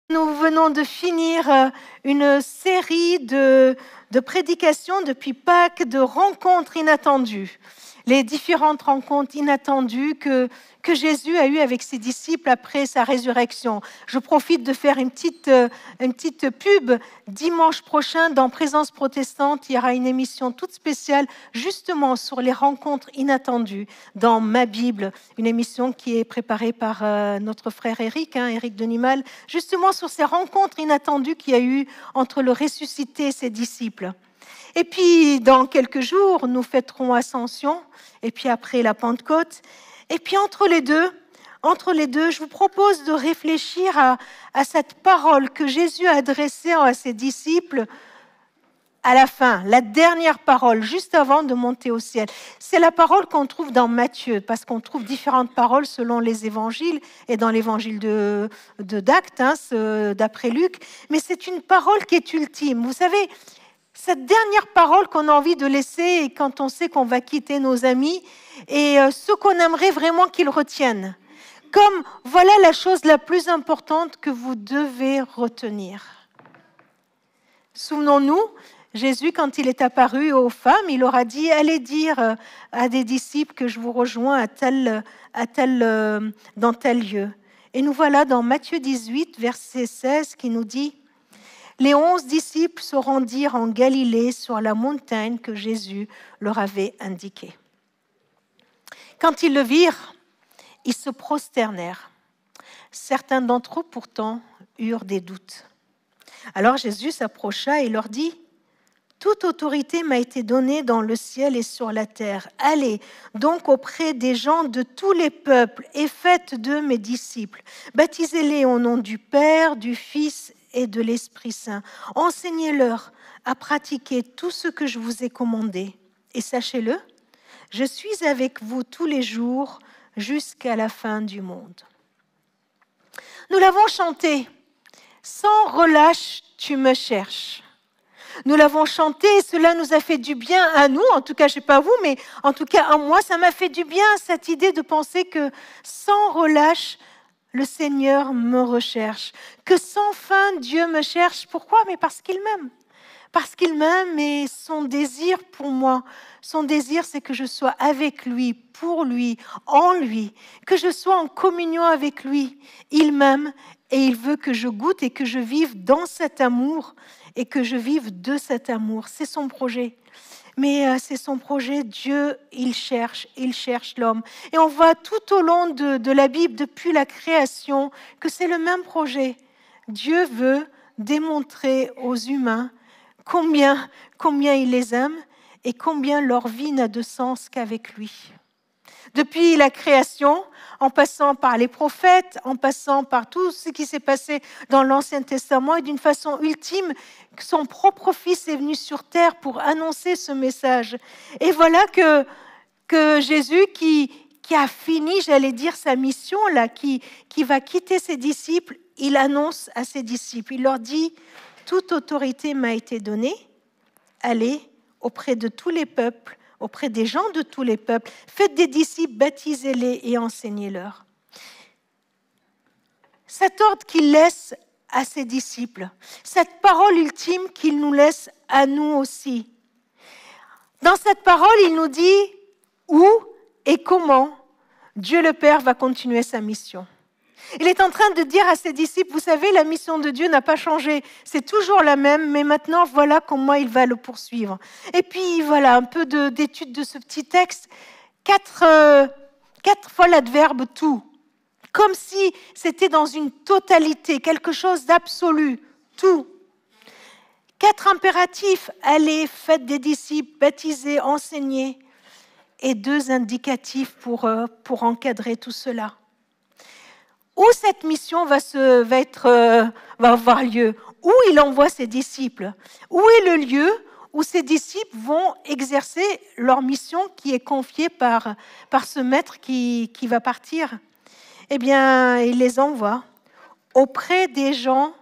Nous venons de finir une série de prédications depuis Pâques, de rencontres inattendues. Les différentes rencontres inattendues que Jésus a eues avec ses disciples après sa résurrection. Je profite de faire une petite pub. Dimanche prochain, dans Présence protestante, il y aura une émission toute spéciale justement sur les rencontres inattendues dans ma Bible, une émission qui est préparée par notre frère Éric Denimal, justement sur ces rencontres inattendues qu'il y a eu entre le ressuscité et ses disciples. Et puis, dans quelques jours, nous fêterons Ascension, et puis après la Pentecôte. Et puis, entre les deux, je vous propose de réfléchir à cette parole que Jésus a adressée à ses disciples à la fin, la dernière parole, juste avant de monter au ciel. C'est la parole qu'on trouve dans Matthieu, parce qu'on trouve différentes paroles selon les évangiles et dans l'évangile d'Actes, d'après Luc. Mais c'est une parole qui est ultime. Vous savez, cette dernière parole qu'on a envie de laisser quand on sait qu'on va quitter nos amis et ce qu'on aimerait vraiment qu'ils retiennent. Comme voilà la chose la plus importante que vous devez retenir. Souvenons-nous, Jésus, quand il est apparu aux femmes, il leur a dit « Allez dire à des disciples que je vous rejoins dans tel lieu. » Et nous voilà dans Matthieu 18, verset 16, qui nous dit « Les 11 disciples se rendirent en Galilée sur la montagne que Jésus leur avait indiquée. Quand ils le virent, ils se prosternèrent. Certains d'entre eux, pourtant, eurent des doutes. Alors Jésus s'approcha et leur dit « Toute autorité m'a été donnée dans le ciel et sur la terre. Allez donc auprès des gens de tous les peuples et faites d'eux mes disciples. Baptisez-les au nom du Père, du Fils et de l'Esprit Saint. Enseignez-leur à pratiquer tout ce que je vous ai commandé. Et sachez-le, je suis avec vous tous les jours jusqu'à la fin du monde. » Nous l'avons chanté. Sans relâche, tu me cherches. Nous l'avons chanté et cela nous a fait du bien à nous, en tout cas, je ne sais pas vous, mais en tout cas à moi, ça m'a fait du bien cette idée de penser que sans relâche, le Seigneur me recherche. Que sans fin, Dieu me cherche. Pourquoi ? Mais parce qu'il m'aime. Parce qu'il m'aime et son désir pour moi, son désir c'est que je sois avec lui, pour lui, en lui, que je sois en communion avec lui. Il m'aime et il veut que je goûte et que je vive dans cet amour et que je vive de cet amour. C'est son projet. Mais c'est son projet, Dieu, il cherche l'homme. Et on voit tout au long de la Bible, depuis la création, que c'est le même projet. Dieu veut démontrer aux humains combien il les aime et combien leur vie n'a de sens qu'avec lui. Depuis la création, en passant par les prophètes, en passant par tout ce qui s'est passé dans l'Ancien Testament et d'une façon ultime, son propre Fils est venu sur terre pour annoncer ce message. Et voilà que Jésus qui a fini, j'allais dire, sa mission, là, qui va quitter ses disciples, il annonce à ses disciples, il leur dit « Toute autorité m'a été donnée, allez auprès de tous les peuples, auprès des gens de tous les peuples, faites des disciples, baptisez-les et enseignez-leur. » Cet ordre qu'il laisse à ses disciples, cette parole ultime qu'il nous laisse à nous aussi. Dans cette parole, il nous dit où et comment Dieu le Père va continuer sa mission. Il est en train de dire à ses disciples, vous savez, la mission de Dieu n'a pas changé, c'est toujours la même, mais maintenant, voilà comment il va le poursuivre. Et puis, voilà, un peu d'étude de ce petit texte, 4 fois l'adverbe « tout », comme si c'était dans une totalité, quelque chose d'absolu, tout. 4 impératifs, allez, faites des disciples, baptisez, enseignez, et 2 indicatifs pour encadrer tout cela. Où cette mission va avoir lieu, où il envoie ses disciples, où est le lieu où ces disciples vont exercer leur mission qui est confiée par ce maître qui va partir. Eh bien, il les envoie auprès des gens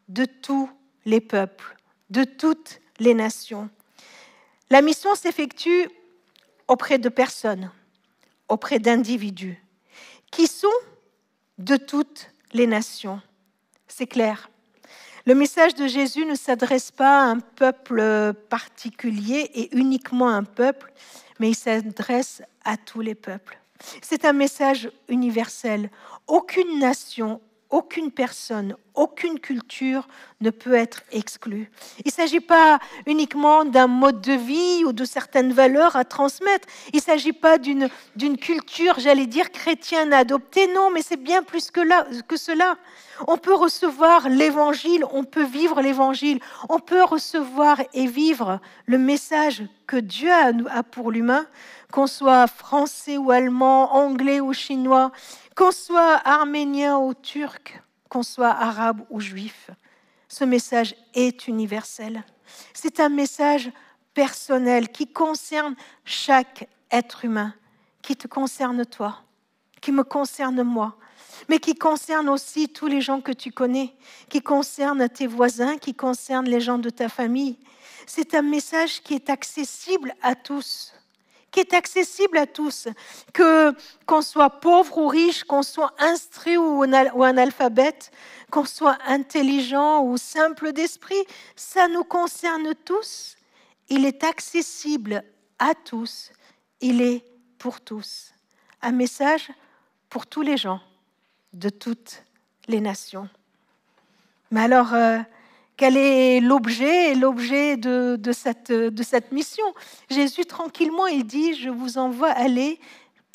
de tous les peuples, de toutes les nations. La mission s'effectue auprès de personnes, auprès d'individus, qui sont de toutes les nations. c'est clair. Le message de Jésus ne s'adresse pas à un peuple particulier et uniquement à un peuple, mais il s'adresse à tous les peuples. C'est un message universel. Aucune nation, aucune personne, aucune culture ne peut être exclue. Il ne s'agit pas uniquement d'un mode de vie ou de certaines valeurs à transmettre. Il ne s'agit pas d'une culture, j'allais dire, chrétienne à adopter. Non, mais c'est bien plus que cela. On peut recevoir l'évangile, on peut vivre l'évangile, on peut recevoir et vivre le message que Dieu a pour l'humain, qu'on soit français ou allemand, anglais ou chinois, qu'on soit arménien ou turc, qu'on soit arabe ou juif. Ce message est universel. C'est un message personnel qui concerne chaque être humain, qui te concerne toi, qui me concerne moi, mais qui concerne aussi tous les gens que tu connais, qui concerne tes voisins, qui concerne les gens de ta famille. C'est un message qui est accessible à tous, qu'on soit pauvre ou riche, qu'on soit instruit ou analphabète, qu'on soit intelligent ou simple d'esprit, ça nous concerne tous. Il est accessible à tous, il est pour tous. Un message pour tous les gens, de toutes les nations. Mais alors, quel est l'objet de cette mission? Jésus, tranquillement, il dit, je vous envoie aller.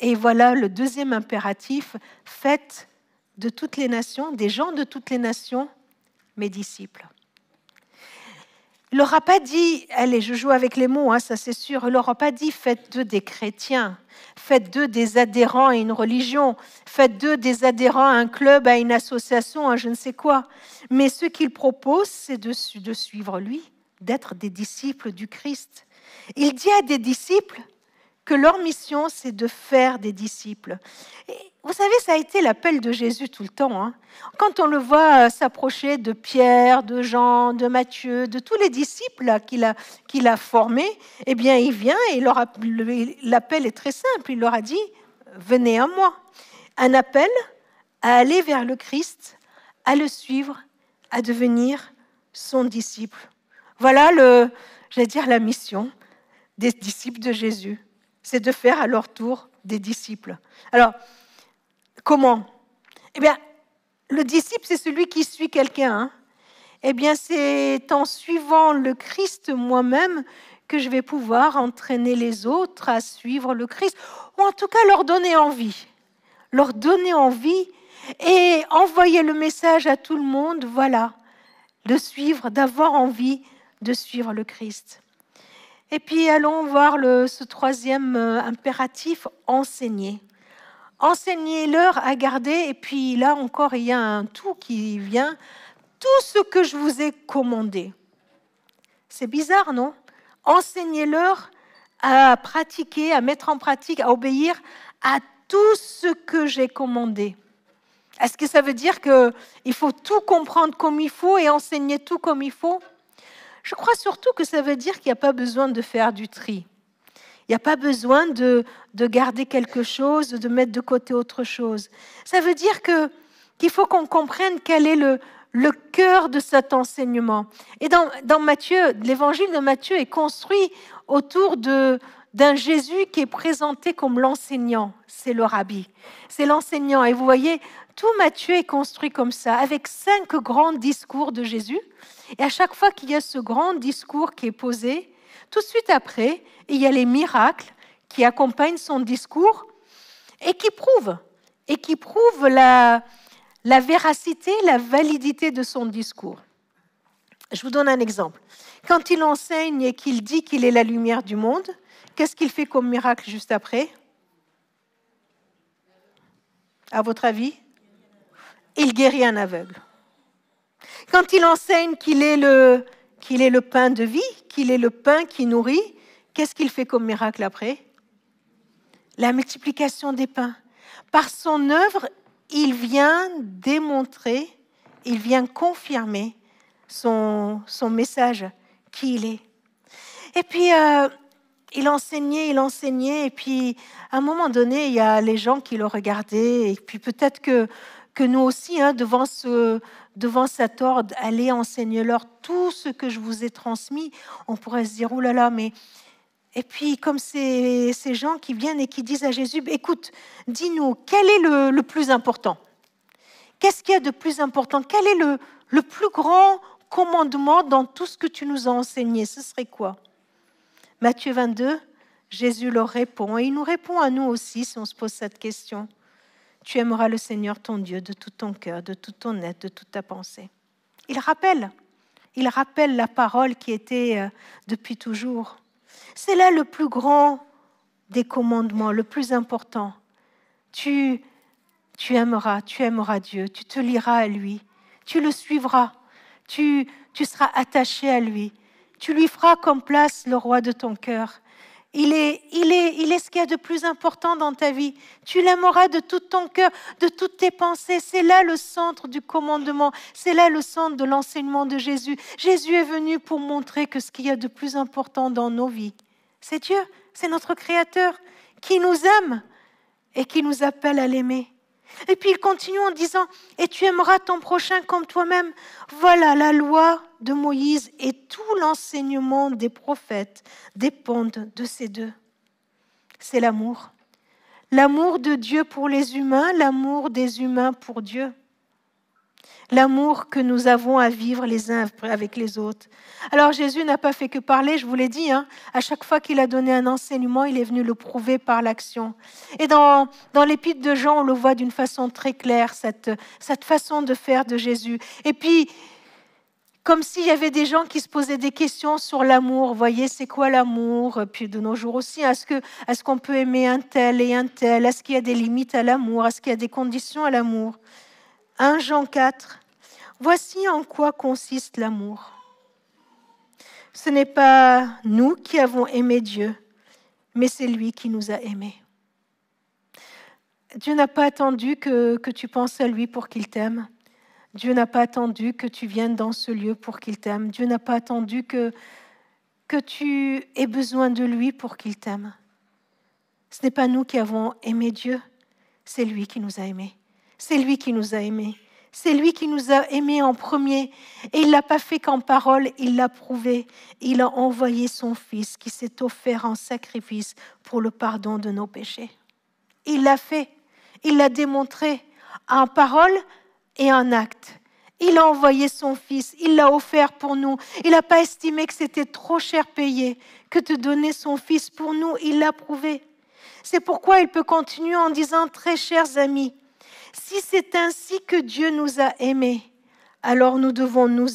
Et voilà le deuxième impératif, faites de toutes les nations, des gens de toutes les nations, mes disciples. Il n'aura pas dit, allez, je joue avec les mots, ça c'est sûr, il n'aura pas dit, faites d'eux des chrétiens, faites d'eux des adhérents à une religion, faites d'eux des adhérents à un club, à une association, à je ne sais quoi. Mais ce qu'il propose, c'est de suivre lui, d'être des disciples du Christ. Il dit à des disciples que leur mission, c'est de faire des disciples. Et vous savez, ça a été l'appel de Jésus tout le temps. Quand on le voit s'approcher de Pierre, de Jean, de Matthieu, de tous les disciples qu'il a formés, eh bien, il vient et l'appel est très simple. Il leur a dit, venez à moi. Un appel à aller vers le Christ, à le suivre, à devenir son disciple. Voilà la mission des disciples de Jésus. C'est de faire à leur tour des disciples. Alors, comment? Eh bien, le disciple, c'est celui qui suit quelqu'un. Eh bien, c'est en suivant le Christ moi-même que je vais pouvoir entraîner les autres à suivre le Christ, ou en tout cas leur donner envie. Leur donner envie et envoyer le message à tout le monde, voilà, de suivre, d'avoir envie de suivre le Christ. Et puis, allons voir ce troisième impératif, enseigner. Enseignez-leur à garder, et puis là encore, il y a un tout qui vient, tout ce que je vous ai commandé. C'est bizarre, non? Enseignez-leur à pratiquer, à mettre en pratique, à obéir à tout ce que j'ai commandé. Est-ce que ça veut dire qu'il faut tout comprendre comme il faut et enseigner tout comme il faut? Je crois surtout que ça veut dire qu'il n'y a pas besoin de faire du tri. Il n'y a pas besoin de garder quelque chose, de mettre de côté autre chose. Ça veut dire qu'il faut qu'on comprenne quel est le cœur de cet enseignement. Et dans Matthieu, l'évangile de Matthieu est construit autour d'un Jésus qui est présenté comme l'enseignant. C'est le rabbi, c'est l'enseignant. Et vous voyez, tout Matthieu est construit comme ça, avec 5 grands discours de Jésus. Et à chaque fois qu'il y a ce grand discours qui est posé, tout de suite après, il y a les miracles qui accompagnent son discours et qui prouvent la véracité, la validité de son discours. Je vous donne un exemple. Quand il enseigne et qu'il dit qu'il est la lumière du monde, qu'est-ce qu'il fait comme miracle juste après? À votre avis? Il guérit un aveugle. Quand il enseigne qu'il est le pain de vie, qu'il est le pain qui nourrit, qu'est-ce qu'il fait comme miracle après? La multiplication des pains. Par son œuvre, il vient démontrer, il vient confirmer son message, qui il est. Et puis, il enseignait, et puis à un moment donné, il y a les gens qui le regardaient, et puis peut-être que que nous aussi, devant cet ordre, allez enseignez-leur tout ce que je vous ai transmis. On pourrait se dire, oh là là, mais... Et puis, comme ces gens qui viennent et qui disent à Jésus, écoute, dis-nous, quel est le plus important? Qu'est-ce qu'il y a de plus important? Quel est le plus grand commandement dans tout ce que tu nous as enseigné? Ce serait quoi? Matthieu 22, Jésus leur répond, et il nous répond à nous aussi si on se pose cette question. Tu aimeras le Seigneur ton Dieu de tout ton cœur, de toute ton être, de toute ta pensée. Il rappelle la parole qui était depuis toujours. C'est là le plus grand des commandements, le plus important. Tu aimeras Dieu, tu te lieras à lui, tu le suivras, tu seras attaché à lui, tu lui feras comme place le roi de ton cœur. Il est ce qu'il y a de plus important dans ta vie. Tu l'aimeras de tout ton cœur, de toutes tes pensées. C'est là le centre du commandement. C'est là le centre de l'enseignement de Jésus. Jésus est venu pour montrer que ce qu'il y a de plus important dans nos vies, c'est Dieu, c'est notre Créateur qui nous aime et qui nous appelle à l'aimer. Et puis il continue en disant, et tu aimeras ton prochain comme toi-même. Voilà, la loi de Moïse et tout l'enseignement des prophètes dépendent de ces deux. C'est l'amour. L'amour de Dieu pour les humains, l'amour des humains pour Dieu. L'amour que nous avons à vivre les uns avec les autres. Alors Jésus n'a pas fait que parler, je vous l'ai dit, à chaque fois qu'il a donné un enseignement, il est venu le prouver par l'action. Et dans l'épître de Jean, on le voit d'une façon très claire, cette façon de faire de Jésus. Et puis, comme s'il y avait des gens qui se posaient des questions sur l'amour, vous voyez, c'est quoi l'amour? Puis de nos jours aussi, est-ce qu'on peut aimer un tel et un tel? Est-ce qu'il y a des limites à l'amour? Est-ce qu'il y a des conditions à l'amour? 1 Jean 4, voici en quoi consiste l'amour. Ce n'est pas nous qui avons aimé Dieu, mais c'est lui qui nous a aimés. Dieu n'a pas attendu que tu penses à lui pour qu'il t'aime. Dieu n'a pas attendu que tu viennes dans ce lieu pour qu'il t'aime. Dieu n'a pas attendu que tu aies besoin de lui pour qu'il t'aime. Ce n'est pas nous qui avons aimé Dieu, c'est lui qui nous a aimés. C'est lui qui nous a aimés. C'est lui qui nous a aimés en premier. Et il ne l'a pas fait qu'en parole, il l'a prouvé. Il a envoyé son Fils qui s'est offert en sacrifice pour le pardon de nos péchés. Il l'a fait. Il l'a démontré en parole et en acte. Il a envoyé son Fils. Il l'a offert pour nous. Il n'a pas estimé que c'était trop cher payé que de donner son Fils pour nous. Il l'a prouvé. C'est pourquoi il peut continuer en disant, très chers amis, si c'est ainsi que Dieu nous a aimés, alors nous devons nous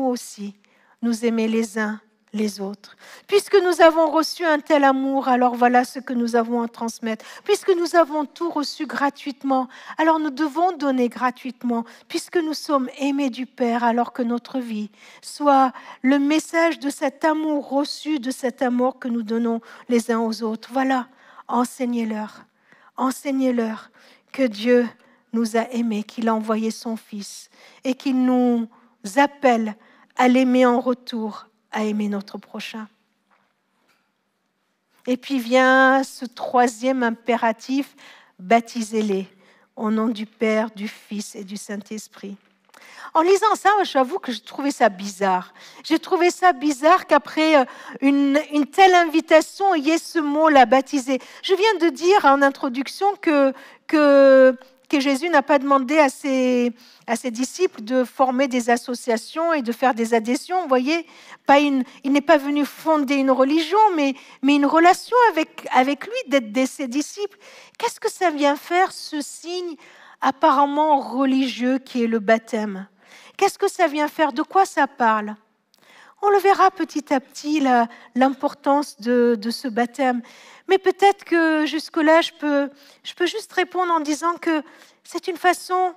aussi nous aimer les uns les autres. Puisque nous avons reçu un tel amour, alors voilà ce que nous avons à transmettre. Puisque nous avons tout reçu gratuitement, alors nous devons donner gratuitement. Puisque nous sommes aimés du Père, alors que notre vie soit le message de cet amour reçu, de cet amour que nous donnons les uns aux autres. Voilà, enseignez-leur que Dieu nous a aimés, qu'il a envoyé son Fils et qu'il nous appelle à l'aimer en retour, à aimer notre prochain. Et puis vient ce troisième impératif, baptisez-les au nom du Père, du Fils et du Saint-Esprit. En lisant ça, j'avoue que j'ai trouvé ça bizarre. J'ai trouvé ça bizarre qu'après une telle invitation, il y ait ce mot-là, baptiser. Je viens de dire en introduction que Jésus n'a pas demandé à ses disciples de former des associations et de faire des adhésions. Vous voyez, il n'est pas venu fonder une religion, mais une relation avec lui, d'être ses disciples. Qu'est-ce que ça vient faire, ce signe apparemment religieux qui est le baptême? Qu'est-ce que ça vient faire? De quoi ça parle? On le verra petit à petit, l'importance de ce baptême. Mais peut-être que jusque-là, je peux juste répondre en disant que c'est une façon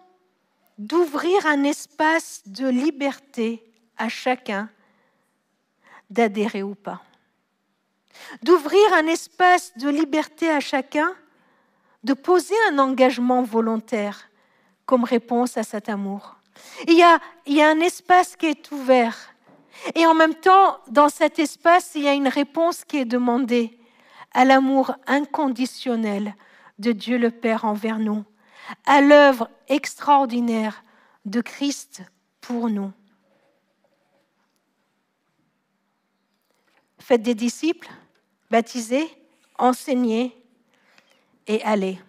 d'ouvrir un espace de liberté à chacun d'adhérer ou pas. D'ouvrir un espace de liberté à chacun de poser un engagement volontaire comme réponse à cet amour. Il y a un espace qui est ouvert. Et en même temps, dans cet espace, il y a une réponse qui est demandée à l'amour inconditionnel de Dieu le Père envers nous, à l'œuvre extraordinaire de Christ pour nous. Faites des disciples, baptisez, enseignez et allez.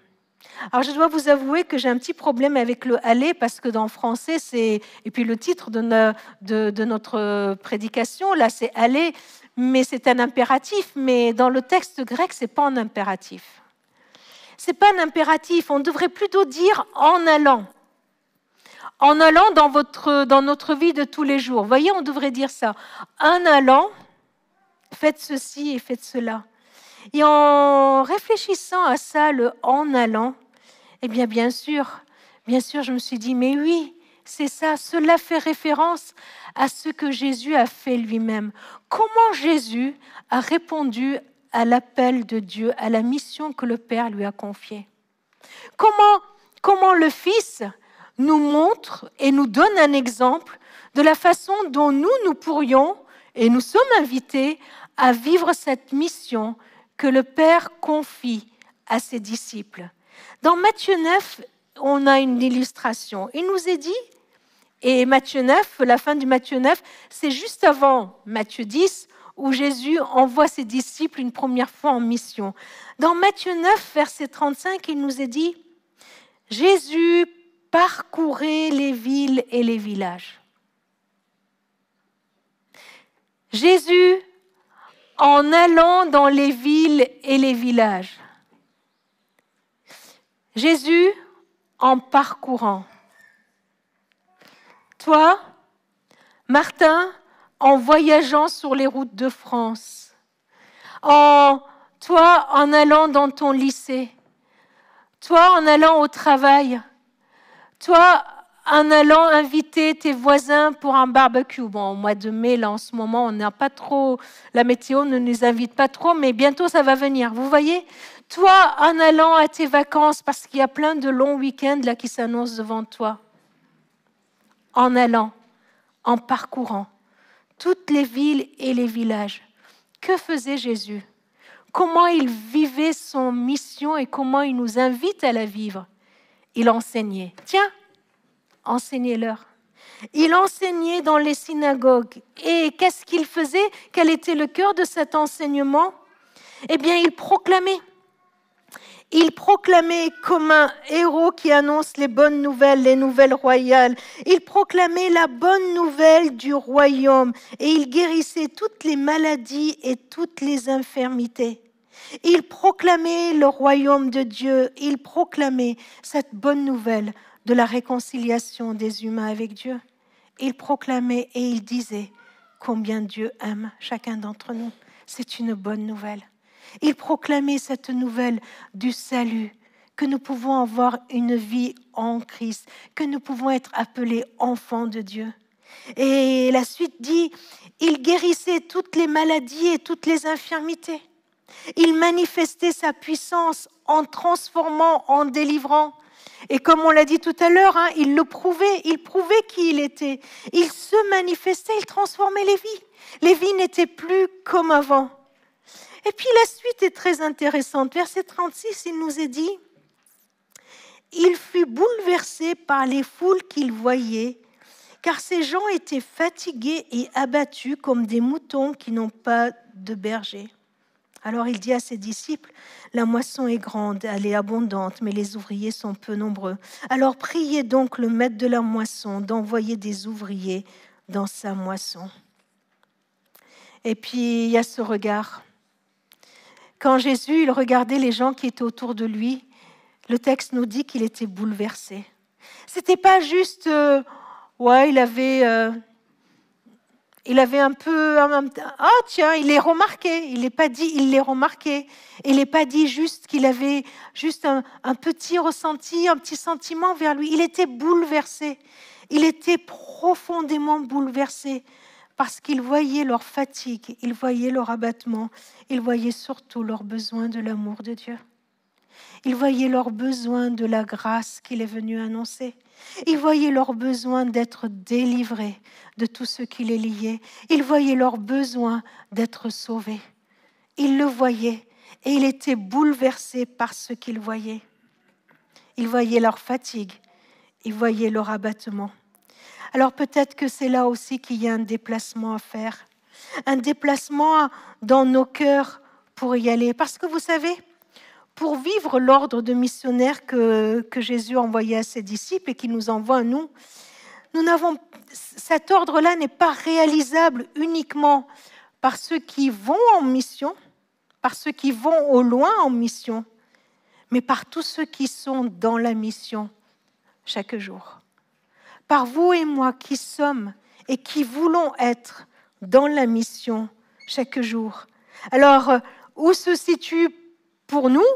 Alors je dois vous avouer que j'ai un petit problème avec le « aller » parce que dans le français, et puis le titre de notre prédication, là c'est « aller », mais c'est un impératif, mais dans le texte grec, ce n'est pas un impératif. Ce n'est pas un impératif, on devrait plutôt dire « en allant ». En allant dans notre vie de tous les jours. Vous voyez, on devrait dire ça. En allant, faites ceci et faites cela. Et en réfléchissant à ça, le « en allant », eh bien sûr, je me suis dit, mais oui, c'est ça, cela fait référence à ce que Jésus a fait lui-même. Comment Jésus a répondu à l'appel de Dieu, à la mission que le Père lui a confiée. Comment le Fils nous montre et nous donne un exemple de la façon dont nous pourrions, et nous sommes invités à vivre cette mission que le Père confie à ses disciples. Dans Matthieu 9, on a une illustration. Il nous est dit, et Matthieu 9, la fin du Matthieu 9, c'est juste avant Matthieu 10, où Jésus envoie ses disciples une première fois en mission. Dans Matthieu 9, verset 35, il nous est dit, Jésus parcourait les villes et les villages. Jésus, en allant dans les villes et les villages. Jésus, en parcourant. Toi, Martin, en voyageant sur les routes de France. Toi, en allant dans ton lycée. Toi, en allant au travail. Toi, en allant inviter tes voisins pour un barbecue. Bon, au mois de mai, là, en ce moment, on n'a pas trop... La météo ne nous invite pas trop, mais bientôt, ça va venir. Vous voyez ? Toi, en allant à tes vacances, parce qu'il y a plein de longs week-ends là qui s'annoncent devant toi. En allant, en parcourant toutes les villes et les villages. Que faisait Jésus ? Comment il vivait son mission et comment il nous invite à la vivre ? Il enseignait. Tiens, enseignez-leur. Il enseignait dans les synagogues. Et qu'est-ce qu'il faisait ? Quel était le cœur de cet enseignement ? Eh bien, il proclamait. Il proclamait comme un héros qui annonce les bonnes nouvelles, les nouvelles royales. Il proclamait la bonne nouvelle du royaume et il guérissait toutes les maladies et toutes les infirmités. Il proclamait le royaume de Dieu. Il proclamait cette bonne nouvelle de la réconciliation des humains avec Dieu. Il proclamait et il disait combien Dieu aime chacun d'entre nous. C'est une bonne nouvelle. Il proclamait cette nouvelle du salut, que nous pouvons avoir une vie en Christ, que nous pouvons être appelés enfants de Dieu. Et la suite dit, il guérissait toutes les maladies et toutes les infirmités. Il manifestait sa puissance en transformant, en délivrant. Et comme on l'a dit tout à l'heure, il prouvait qui il était. Il se manifestait, il transformait les vies. Les vies n'étaient plus comme avant. Et puis la suite est très intéressante. Verset 36, il nous est dit, il fut bouleversé par les foules qu'il voyait, car ces gens étaient fatigués et abattus comme des moutons qui n'ont pas de berger. Alors il dit à ses disciples, la moisson est grande, elle est abondante, mais les ouvriers sont peu nombreux. Alors priez donc le maître de la moisson d'envoyer des ouvriers dans sa moisson. Et puis il y a ce regard. Quand Jésus il regardait les gens qui étaient autour de lui, le texte nous dit qu'il était bouleversé. C'était pas juste, il avait un peu, tiens, il les remarqué. Il n'est pas dit, il les remarquait. Il n'est pas dit juste qu'il avait juste un petit ressenti, un petit sentiment vers lui. Il était bouleversé. Il était profondément bouleversé. Parce qu'il voyait leur fatigue, il voyait leur abattement, il voyait surtout leur besoin de l'amour de Dieu. Il voyait leur besoin de la grâce qu'il est venu annoncer. Il voyait leur besoin d'être délivrés de tout ce qui les liait. Il voyait leur besoin d'être sauvés. Il le voyait et il était bouleversé par ce qu'il voyait. Ils voyaient leur fatigue, ils voyaient leur abattement. Alors peut-être que c'est là aussi qu'il y a un déplacement à faire, un déplacement dans nos cœurs pour y aller. Parce que vous savez, pour vivre l'ordre de missionnaire que Jésus a envoyé à ses disciples et qu'il nous envoie à nous, cet ordre-là n'est pas réalisable uniquement par ceux qui vont en mission, par ceux qui vont au loin en mission, mais par tous ceux qui sont dans la mission chaque jour. Par vous et moi qui sommes et qui voulons être dans la mission chaque jour. Alors, où se situe pour nous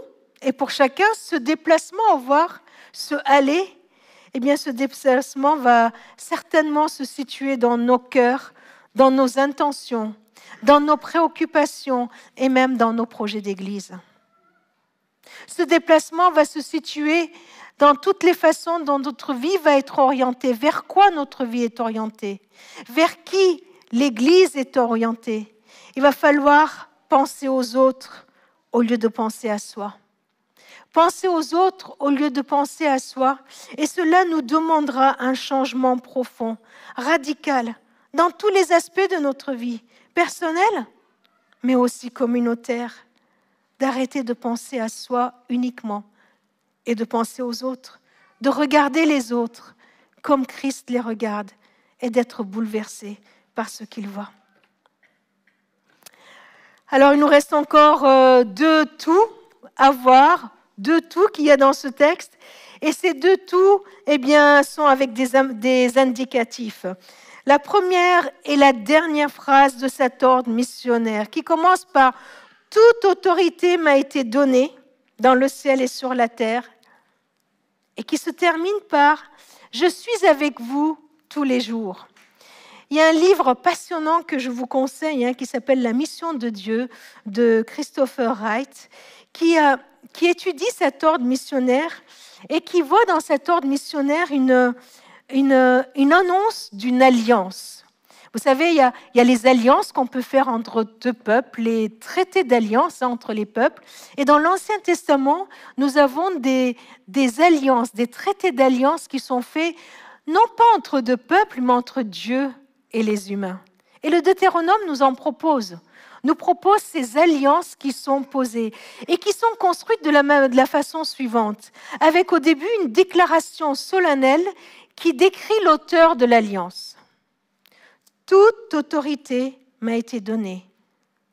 et pour chacun ce déplacement, voir ce aller? Eh bien, ce déplacement va certainement se situer dans nos cœurs, dans nos intentions, dans nos préoccupations et même dans nos projets d'Église. Ce déplacement va se situer dans toutes les façons dont notre vie va être orientée. Vers quoi notre vie est orientée? Vers qui l'Église est orientée? Il va falloir penser aux autres au lieu de penser à soi. Penser aux autres au lieu de penser à soi. Et cela nous demandera un changement profond, radical, dans tous les aspects de notre vie, personnelle, mais aussi communautaire. D'arrêter de penser à soi uniquement et de penser aux autres, de regarder les autres comme Christ les regarde et d'être bouleversé par ce qu'il voit. Alors, il nous reste encore deux tout à voir, deux tout qu'il y a dans ce texte. Et ces deux tout, eh bien, sont avec des indicatifs. La première et la dernière phrase de cet ordre missionnaire qui commence par « Toute autorité m'a été donnée dans le ciel et sur la terre » et qui se termine par « Je suis avec vous tous les jours ». Il y a un livre passionnant que je vous conseille qui s'appelle « La mission de Dieu » de Christopher Wright qui étudie cet ordre missionnaire et qui voit dans cet ordre missionnaire une annonce d'une alliance. Vous savez, il y a les alliances qu'on peut faire entre deux peuples, les traités d'alliance entre les peuples. Et dans l'Ancien Testament, nous avons des alliances, des traités d'alliance qui sont faits non pas entre deux peuples, mais entre Dieu et les humains. Et le Deutéronome nous propose ces alliances qui sont posées et qui sont construites de la façon suivante, avec au début une déclaration solennelle qui décrit l'auteur de l'alliance. Toute autorité m'a été donnée,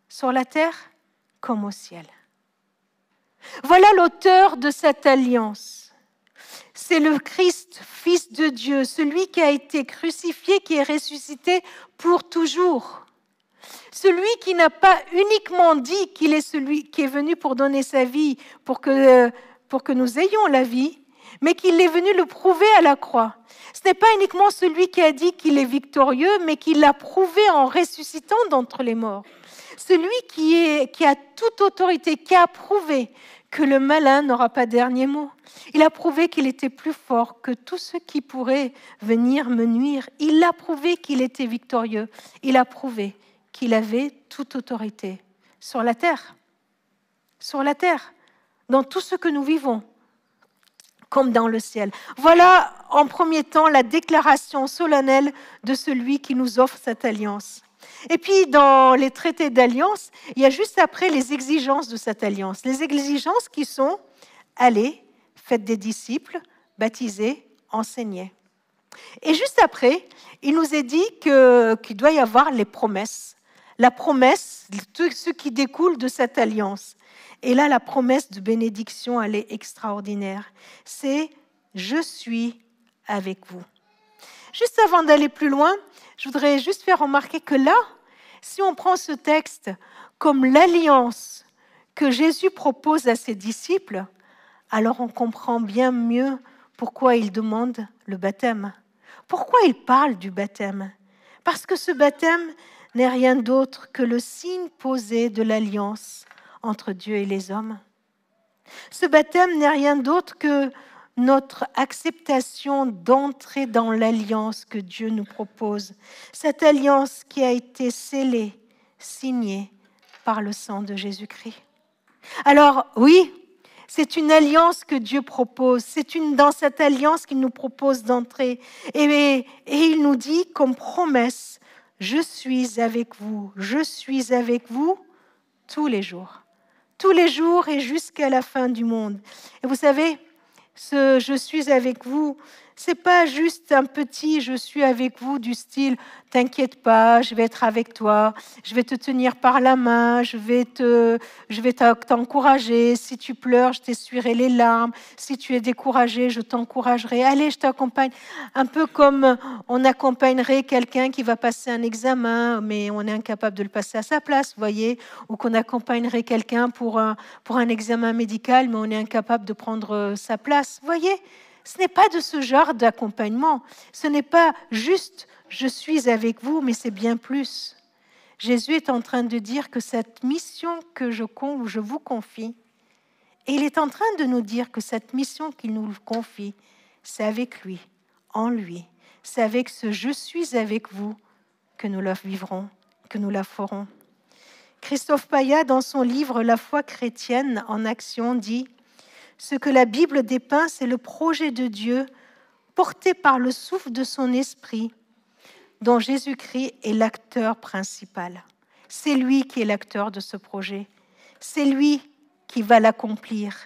sur la terre comme au ciel. Voilà l'auteur de cette alliance. C'est le Christ, Fils de Dieu, celui qui a été crucifié, qui est ressuscité pour toujours. Celui qui n'a pas uniquement dit qu'il est celui qui est venu pour donner sa vie, pour que nous ayons la vie, mais qu'il est venu le prouver à la croix. Ce n'est pas uniquement celui qui a dit qu'il est victorieux, mais qui l'a prouvé en ressuscitant d'entre les morts. Celui qui a toute autorité, qui a prouvé que le malin n'aura pas dernier mot. Il a prouvé qu'il était plus fort que tous ceux qui pourraient venir me nuire. Il a prouvé qu'il était victorieux. Il a prouvé qu'il avait toute autorité sur la terre, dans tout ce que nous vivons, comme dans le ciel. Voilà, en premier temps, la déclaration solennelle de celui qui nous offre cette alliance. Et puis, dans les traités d'alliance, il y a juste après les exigences de cette alliance. Les exigences qui sont « allez, faites des disciples, baptisez, enseignez ». Et juste après, il nous est dit qu'il doit y avoir les promesses. La promesse, tout ce qui découle de cette alliance. Et là, la promesse de bénédiction, elle est extraordinaire. C'est « je suis avec vous ». Juste avant d'aller plus loin, je voudrais juste faire remarquer que là, si on prend ce texte comme l'alliance que Jésus propose à ses disciples, alors on comprend bien mieux pourquoi il demande le baptême. Pourquoi il parle du baptême? Parce que ce baptême n'est rien d'autre que le signe posé de l'alliance entre Dieu et les hommes. Ce baptême n'est rien d'autre que notre acceptation d'entrer dans l'alliance que Dieu nous propose. Cette alliance qui a été scellée, signée par le sang de Jésus-Christ. Alors oui, C'est une alliance que Dieu propose. C'est dans cette alliance qu'il nous propose d'entrer. Et il nous dit comme promesse, je suis avec vous tous les jours. Tous les jours et jusqu'à la fin du monde. Et vous savez, ce je suis avec vous, c'est pas juste un petit je suis avec vous du style t'inquiète pas, je vais être avec toi, je vais te tenir par la main, je vais t'encourager, si tu pleures, je t'essuierai les larmes, si tu es découragé, je t'encouragerai, allez, je t'accompagne. Un peu comme on accompagnerait quelqu'un qui va passer un examen, mais on est incapable de le passer à sa place, vous voyez, ou qu'on accompagnerait quelqu'un pour un examen médical, mais on est incapable de prendre sa place, vous voyez. Ce n'est pas de ce genre d'accompagnement. Ce n'est pas juste « je suis avec vous », mais c'est bien plus. Jésus est en train de dire que cette mission que je vous confie, et il est en train de nous dire que cette mission qu'il nous confie, c'est avec lui, en lui. C'est avec ce « je suis avec vous » que nous la vivrons, que nous la ferons. Christophe Paya, dans son livre « La foi chrétienne en action », dit « Ce que la Bible dépeint, c'est le projet de Dieu porté par le souffle de son esprit, dont Jésus-Christ est l'acteur principal. C'est lui qui est l'acteur de ce projet. C'est lui qui va l'accomplir.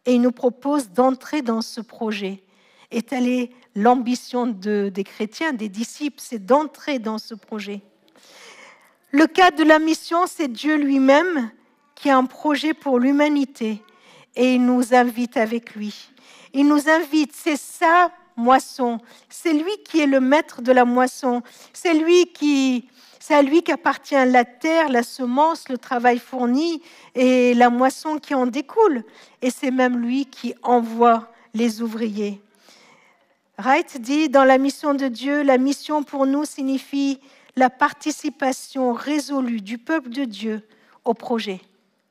Et il nous propose d'entrer dans ce projet. Et telle est l'ambition des chrétiens, des disciples, c'est d'entrer dans ce projet. Le cadre de la mission, c'est Dieu lui-même qui a un projet pour l'humanité. Et il nous invite avec lui. Il nous invite, c'est sa moisson. C'est lui qui est le maître de la moisson. C'est à lui qu'appartient la terre, la semence, le travail fourni et la moisson qui en découle. Et c'est même lui qui envoie les ouvriers. Wright dit, dans la mission de Dieu, la mission pour nous signifie la participation résolue du peuple de Dieu au projet,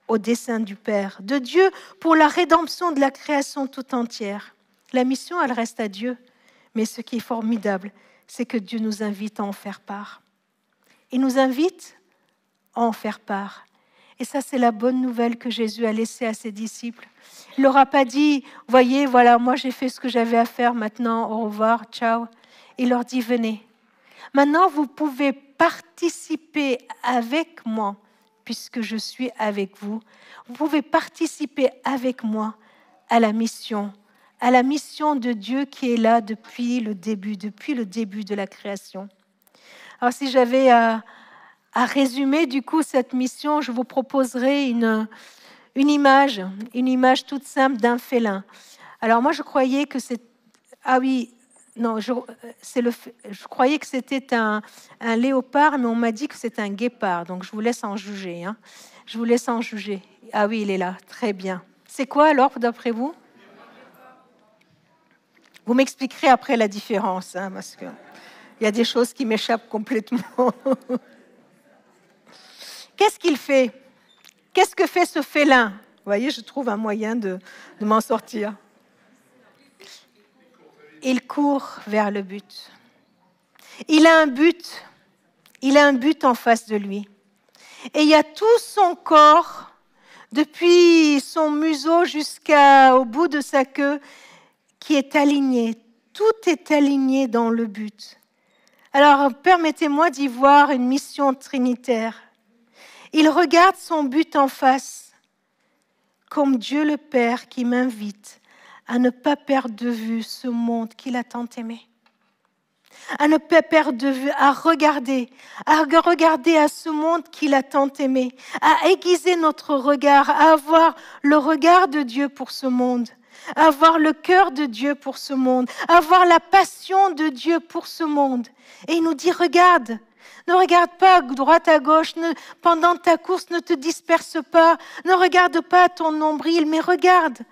au dessein du Père, de Dieu pour la rédemption de la création tout entière. La mission, elle reste à Dieu, mais ce qui est formidable, c'est que Dieu nous invite à en faire part. Il nous invite à en faire part. Et ça, c'est la bonne nouvelle que Jésus a laissée à ses disciples. Il leur a pas dit, voyez, voilà, moi j'ai fait ce que j'avais à faire, maintenant, au revoir, ciao. Il leur dit, venez. Maintenant, vous pouvez participer avec moi, puisque je suis avec vous. Vous pouvez participer avec moi à la mission de Dieu qui est là depuis le début de la création. Alors, si j'avais à résumer du coup cette mission, je vous proposerai une image toute simple d'un félin. Alors moi, je croyais que c'est... Ah oui, non, je croyais que c'était un léopard, mais on m'a dit que c'était un guépard, donc je vous laisse en juger. Hein. Je vous laisse en juger. Ah oui, il est là, très bien. C'est quoi alors, d'après vous? Vous m'expliquerez après la différence, hein, parce qu'il y a des choses qui m'échappent complètement. Qu'est-ce qu'il fait? Qu'est-ce que fait ce félin? Vous voyez, je trouve un moyen de m'en sortir. Il court vers le but. Il a un but en face de lui. Et il y a tout son corps, depuis son museau jusqu'au bout de sa queue, qui est aligné. Tout est aligné dans le but. Alors, permettez-moi d'y voir une mission trinitaire. Il regarde son but en face, comme Dieu le Père qui m'invite à ne pas perdre de vue ce monde qu'il a tant aimé. À ne pas perdre de vue, à regarder à ce monde qu'il a tant aimé, à aiguiser notre regard, à avoir le regard de Dieu pour ce monde, à avoir le cœur de Dieu pour ce monde, à avoir la passion de Dieu pour ce monde. Et il nous dit, regarde, ne regarde pas à droite, à gauche, pendant ta course, ne te disperse pas, ne regarde pas ton nombril, mais regarde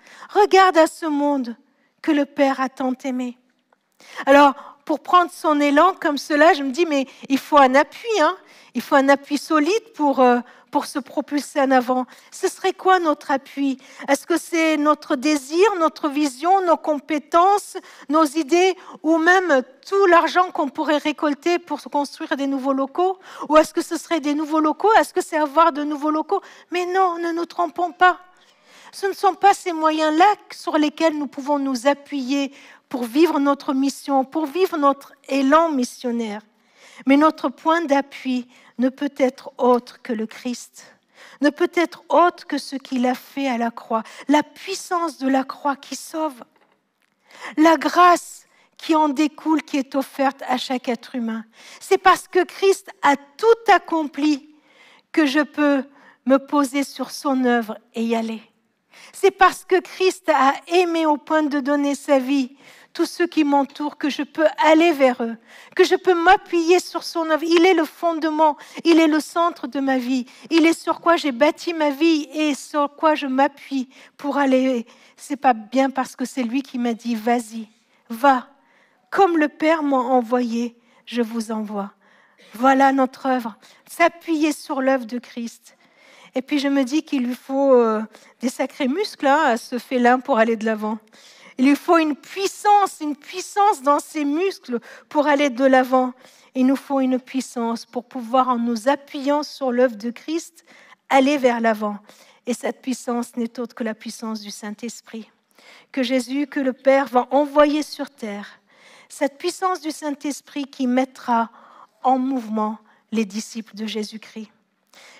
à ce monde que le Père a tant aimé. Alors, pour prendre son élan comme cela, je me dis, mais il faut un appui, hein? Il faut un appui solide pour se propulser en avant. Ce serait quoi notre appui? Est-ce que c'est notre désir, notre vision, nos compétences, nos idées, ou même tout l'argent qu'on pourrait récolter pour construire des nouveaux locaux? Ou est-ce que ce serait des nouveaux locaux? Est-ce que c'est avoir de nouveaux locaux? Mais non, ne nous trompons pas. Ce ne sont pas ces moyens-là sur lesquels nous pouvons nous appuyer pour vivre notre mission, pour vivre notre élan missionnaire. Mais notre point d'appui ne peut être autre que le Christ, ne peut être autre que ce qu'il a fait à la croix, la puissance de la croix qui sauve, la grâce qui en découle, qui est offerte à chaque être humain. C'est parce que Christ a tout accompli que je peux me poser sur son œuvre et y aller. C'est parce que Christ a aimé au point de donner sa vie, tous ceux qui m'entourent, que je peux aller vers eux, que je peux m'appuyer sur son œuvre. Il est le fondement, il est le centre de ma vie. Il est sur quoi j'ai bâti ma vie et sur quoi je m'appuie pour aller. C'est pas bien parce que c'est lui qui m'a dit, vas-y, va. Comme le Père m'a envoyé, je vous envoie. Voilà notre œuvre, s'appuyer sur l'œuvre de Christ. Et puis je me dis qu'il lui faut des sacrés muscles à ce félin pour aller de l'avant. Il lui faut une puissance dans ses muscles pour aller de l'avant. Il nous faut une puissance pour pouvoir, en nous appuyant sur l'œuvre de Christ, aller vers l'avant. Et cette puissance n'est autre que la puissance du Saint-Esprit, que Jésus, que le Père va envoyer sur terre. Cette puissance du Saint-Esprit qui mettra en mouvement les disciples de Jésus-Christ.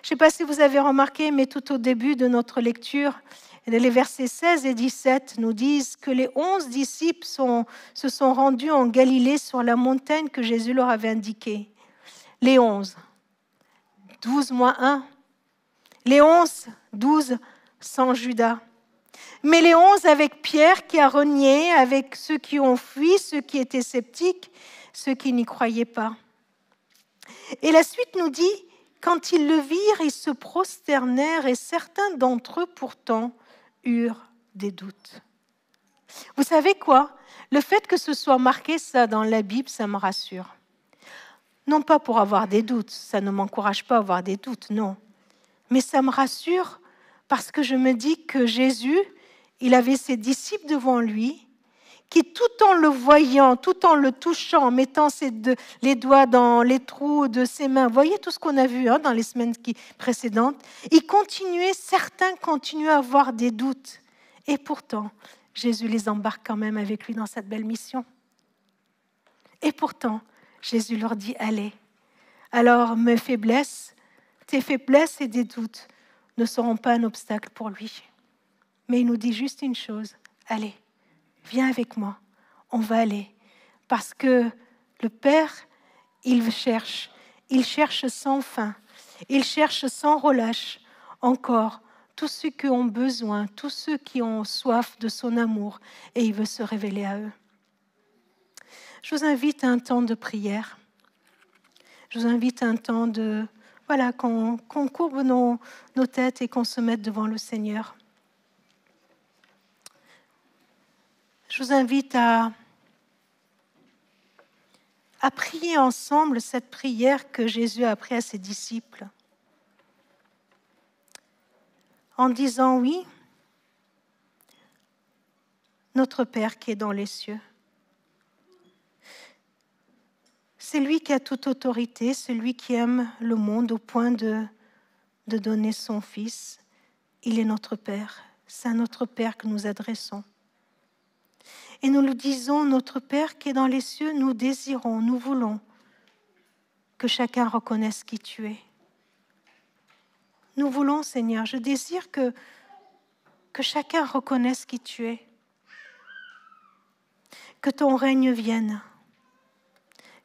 Je ne sais pas si vous avez remarqué, mais tout au début de notre lecture, les versets 16 et 17 nous disent que les 11 disciples se sont rendus en Galilée sur la montagne que Jésus leur avait indiquée. Les 11, 12 moins 1. Les 11, 12 sans Judas. Mais les 11 avec Pierre qui a renié, avec ceux qui ont fui, ceux qui étaient sceptiques, ceux qui n'y croyaient pas. Et la suite nous dit, quand ils le virent, ils se prosternèrent et certains d'entre eux pourtant eurent des doutes. Vous savez quoi? Le fait que ce soit marqué ça dans la Bible, ça me rassure. Non pas pour avoir des doutes, ça ne m'encourage pas à avoir des doutes, non. Mais ça me rassure parce que je me dis que Jésus, il avait ses disciples devant lui, qui tout en le voyant, tout en le touchant, en mettant les doigts dans les trous de ses mains, voyez tout ce qu'on a vu dans les semaines précédentes, certains continuaient à avoir des doutes. Et pourtant, Jésus les embarque quand même avec lui dans cette belle mission. Et pourtant, Jésus leur dit, allez. Alors, tes faiblesses et des doutes ne seront pas un obstacle pour lui. Mais il nous dit juste une chose, allez. Viens avec moi, on va aller. Parce que le Père, il cherche sans fin, il cherche sans relâche encore tous ceux qui ont besoin, tous ceux qui ont soif de son amour, et il veut se révéler à eux. Je vous invite à un temps de prière. Je vous invite à un temps de... Voilà, qu'on courbe nos têtes et qu'on se mette devant le Seigneur. Je vous invite à prier ensemble cette prière que Jésus a apprise à ses disciples. En disant oui, notre Père qui est dans les cieux. C'est lui qui a toute autorité, c'est lui qui aime le monde au point de donner son Fils. Il est notre Père, c'est à notre Père que nous adressons. Et nous le disons, notre Père qui est dans les cieux, nous désirons, nous voulons que chacun reconnaisse qui tu es. Nous voulons, Seigneur, je désire que chacun reconnaisse qui tu es. Que ton règne vienne,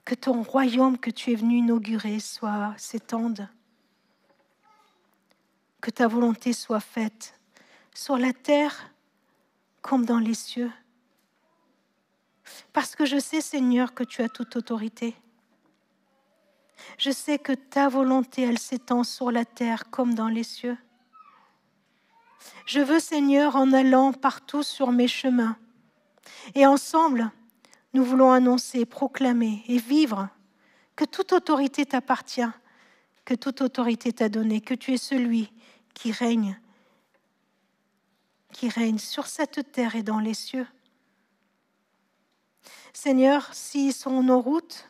que ton royaume que tu es venu inaugurer s'étende. Que ta volonté soit faite sur la terre comme dans les cieux. Parce que je sais, Seigneur, que tu as toute autorité. Je sais que ta volonté, elle s'étend sur la terre comme dans les cieux. Je veux, Seigneur, en allant partout sur mes chemins, et ensemble, nous voulons annoncer, proclamer et vivre que toute autorité t'appartient, que toute autorité t'a donnée, que tu es celui qui règne sur cette terre et dans les cieux. Seigneur, si sur nos routes,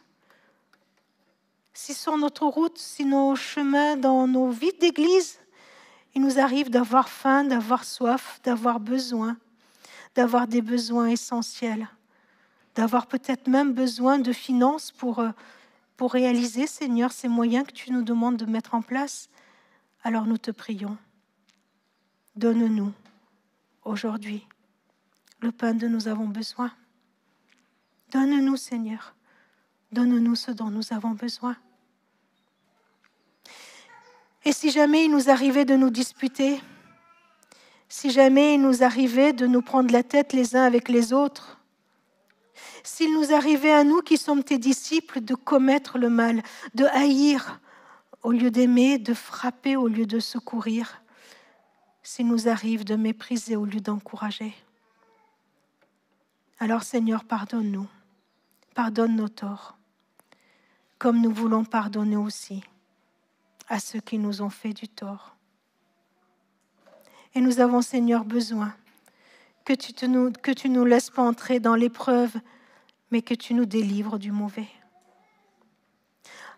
si sur notre route, si nos chemins dans nos vies d'église, Il nous arrive d'avoir faim, d'avoir soif, d'avoir besoin, d'avoir des besoins essentiels, d'avoir peut-être même besoin de finances pour réaliser, Seigneur, ces moyens que tu nous demandes de mettre en place. Alors nous te prions. Donne-nous aujourd'hui le pain dont nous avons besoin. Donne-nous, Seigneur. Donne-nous ce dont nous avons besoin. Et si jamais il nous arrivait de nous disputer, si jamais il nous arrivait de nous prendre la tête les uns avec les autres, s'il nous arrivait à nous qui sommes tes disciples de commettre le mal, de haïr au lieu d'aimer, de frapper au lieu de secourir, s'il nous arrive de mépriser au lieu d'encourager, alors Seigneur, pardonne-nous, pardonne nos torts, comme nous voulons pardonner aussi à ceux qui nous ont fait du tort. Et nous avons, Seigneur, besoin que tu nous laisses pas entrer dans l'épreuve, mais que tu nous délivres du mauvais.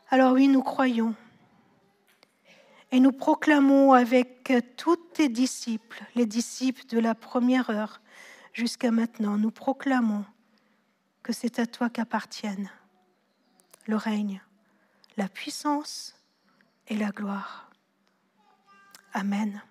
Alors oui, nous croyons et nous proclamons avec tous tes disciples, les disciples de la première heure jusqu'à maintenant, nous proclamons que c'est à toi qu'appartiennent le règne, la puissance et la gloire. Amen.